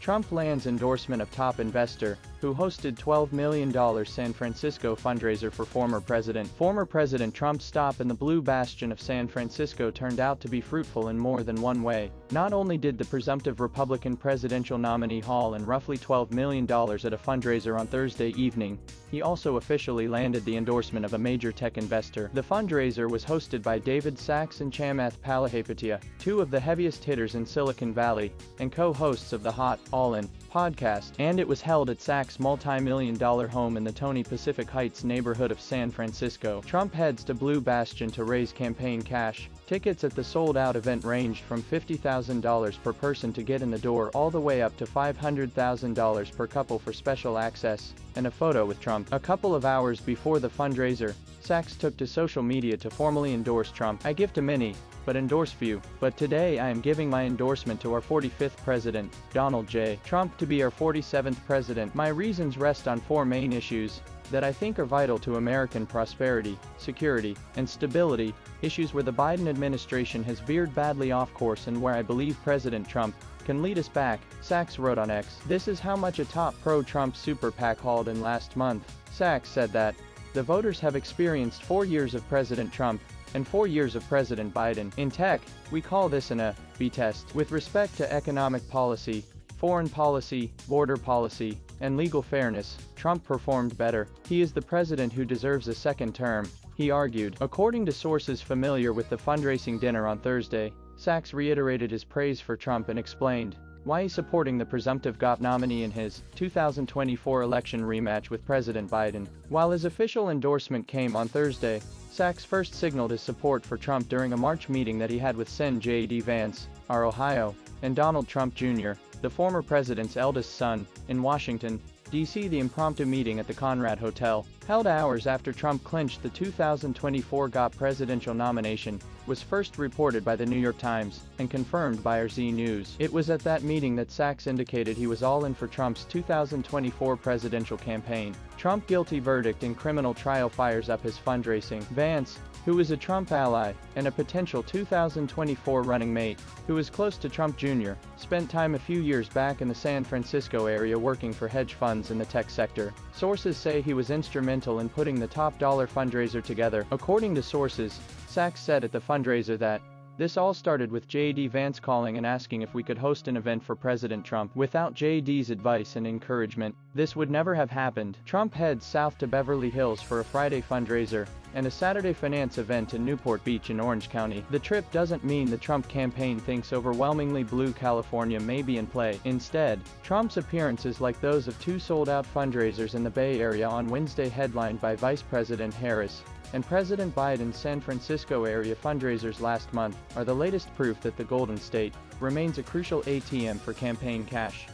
Trump lands endorsement of top investor, who hosted $12 million San Francisco fundraiser for former President. Former President Trump's stop in the blue bastion of San Francisco turned out to be fruitful in more than one way. Not only did the presumptive Republican presidential nominee haul in roughly $12 million at a fundraiser on Thursday evening, he also officially landed the endorsement of a major tech investor. The fundraiser was hosted by David Sacks and Chamath Palihapitiya, two of the heaviest hitters in Silicon Valley, and co-hosts of the Hot All In podcast, and it was held at Sacks' multi-million-dollar home in the Tony Pacific Heights neighborhood of San Francisco. Trump heads to Blue Bastion to raise campaign cash. Tickets at the sold-out event ranged from $50,000 per person to get in the door all the way up to $500,000 per couple for special access and a photo with Trump. A couple of hours before the fundraiser, Sacks took to social media to formally endorse Trump. "I give to many, but endorse few. But today I am giving my endorsement to our 45th president, Donald J. Trump, to be our 47th president. My reasons rest on four main issues that I think are vital to American prosperity, security, and stability, issues where the Biden administration has veered badly off course and where I believe President Trump can lead us back," Sacks wrote on X. This is how much a top pro-Trump super PAC hauled in last month. Sacks said that the voters have experienced 4 years of President Trump and 4 years of President Biden. In tech, we call this an A/B test. With respect to economic policy, foreign policy, border policy, and legal fairness, Trump performed better. He is the president who deserves a second term, he argued. According to sources familiar with the fundraising dinner on Thursday, Sacks reiterated his praise for Trump and explained why he's supporting the presumptive GOP nominee in his 2024 election rematch with President Biden. While his official endorsement came on Thursday, Sacks first signaled his support for Trump during a March meeting that he had with Sen. J.D. Vance, our Ohio, and Donald Trump Jr., the former president's eldest son, in Washington, D.C. The impromptu meeting at the Conrad Hotel, held hours after Trump clinched the 2024 GOP presidential nomination, was first reported by the New York Times and confirmed by RZ News. It was at that meeting that Sacks indicated he was all in for Trump's 2024 presidential campaign. Trump guilty verdict in criminal trial fires up his fundraising. Vance, who is a Trump ally and a potential 2024 running mate, who is close to Trump Jr., spent time a few years back in the San Francisco area working for hedge funds in the tech sector. Sources say he was instrumental in putting the top dollar fundraiser together. According to sources, Sacks said at the fundraiser that this all started with J.D. Vance calling and asking if we could host an event for President Trump. Without J.D.'s advice and encouragement, this would never have happened. Trump heads south to Beverly Hills for a Friday fundraiser and a Saturday finance event in Newport Beach in Orange County. The trip doesn't mean the Trump campaign thinks overwhelmingly blue California may be in play. Instead, Trump's appearances, like those of two sold-out fundraisers in the Bay Area on Wednesday headlined by Vice President Harris and President Biden's San Francisco area fundraisers last month, are the latest proof that the Golden State remains a crucial ATM for campaign cash.